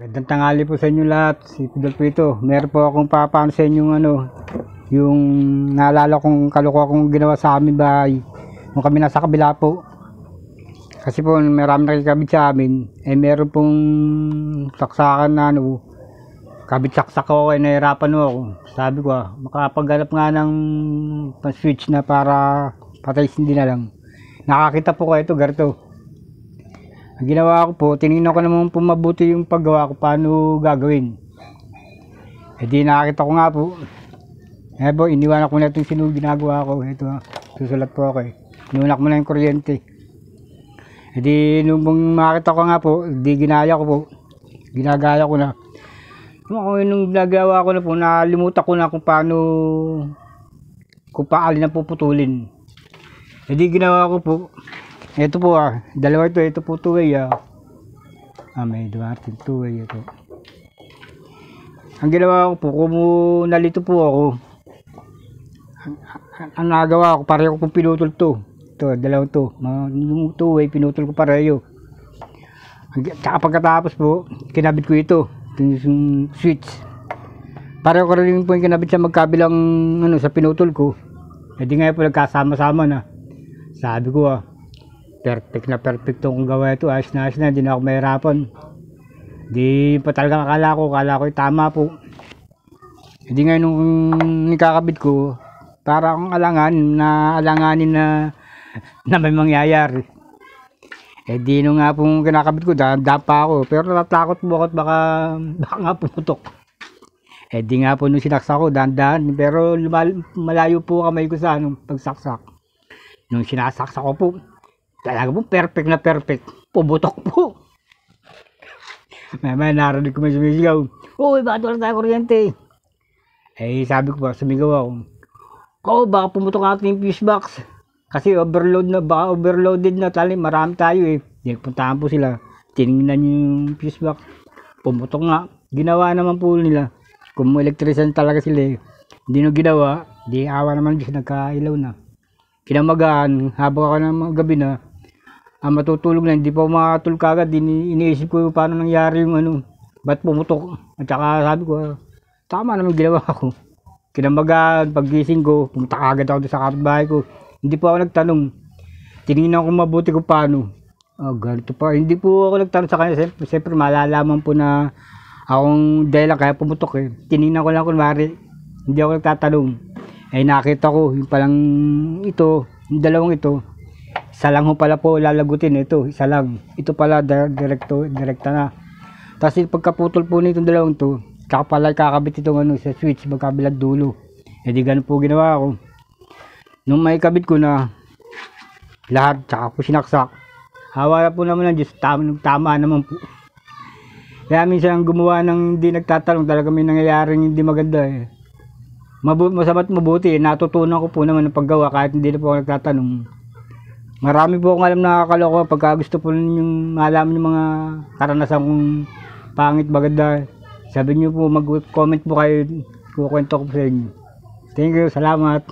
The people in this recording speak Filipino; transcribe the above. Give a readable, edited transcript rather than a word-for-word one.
Magandang tanghali po sa inyo lahat. Si Pidol po ito. Meron po akong papaano sa inyo yung naalala kong kalokohan kong ginawa sa amin bahay. Nung kami nasa kabila po. Kasi po marami nakikabit sa amin. Meron pong saksakan na kabit-saksak ako kaya nahirapan ako. Sabi ko makapaghanap nga ng switch na para patay hindi na lang. Nakakita po ko ito, ganito. Ang ginawa ko po, tinignan ko naman po mabuti yung paggawa ko, paano gagawin. Di nakakita ko nga po. Po, iniwanan ko na itong ginagawa ko. Ito susulat po ako Iniwanan ko na yung kuryente. Di nung makita ko nga po, di ginaya ko po. Ginagaya ko na. Nung ginagawa ko na po, nalimutan ko na kung paano, kung paano na puputulin. Di ginawa ko po. Ito po dalawa ito po two-way may dumating two-way ito. Ang ginawa ko po, kung nalito po ako, ang nagawa ko, pareho ko pinutol to. Ito, dalawa to. Yung two-way, pinutol ko pareho. Tsaka pagkatapos po, kinabit ko ito. Yung switch. Pareho ko rin po yung kinabit sa magkabilang sa pinutol ko. Di nga po nagkasama-sama na. Sabi ko perfect na perfect kung gawa ito, ayos na, hindi na ako mahirapan. Di pa talaga akala ko tama po. Hindi nga nung nikakabit ko, para akong alanganin na may mangyayari. Di nung nga pong kinakabit ko, dapa ako, pero natatakot po ako baka nga pumutok. Di nga po nung sinaksak ko, dahan-dahan, pero malayo po kamay ko sa pagsaksak. Nung sinasaksak ko po, talaga po perfect na perfect. Pubutok po. May narinig ko may sumisigaw. Uy, bakit wala tayo kuryente? Sabi ko sumigaw ako. Baka pumutok natin yung fuse box. Kasi baka overloaded na tali. Marami tayo Puntahan po sila. Tinignan yung fuse box. Pumutok nga. Ginawa naman po nila. Kung electrician talaga sila Hindi na ginawa. Di awa naman kasi nagkailaw na. Kinamagaan. Habang ako ng gabi na. Matutulog na, hindi pa makatulog kagad. Iniisip ko paano nangyari yung ba't pumutok. At saka sabi ko, tama naman ginawa ko. Kinamagaan, paggising ko, pumunta kagad ako sa kapitbahay ko. Hindi po ako nagtanong. Tinignan ko mabuti ko paano. Ganito pa. Hindi po ako nagtanong sa kanya. Siyempre malalaman po na akong dahilan kaya pumutok Tinignan ko lang kunwari. Hindi ako nagtatanong. Nakita ko, yung palang ito, yung dalawang ito. Isa lang pala po lalagutin ito, isa lang. Ito pala direkta na. Tapos pagkaputol po nitong dalawang to, tsaka pala kakabit itong sa switch magkabilang dulo. Di ganun po ginawa ko. Nung may kabit ko na lahat, tsaka po sinaksak. Hawa na po naman ng Diyos, tama naman po. Kaya minsan gumawa ng hindi nagtatanong, talaga may nangyayaring hindi maganda Masama't mabuti, natutunan ko po naman ng paggawa kahit hindi na po ako nagtatanong. Marami po akong alam na kalokohan pagka gusto po ninyong malaman yung mga karanasan kong pangit maganda. Sabi niyo po mag-comment po kayo, kukwento ko po sa inyo. Thank you, salamat.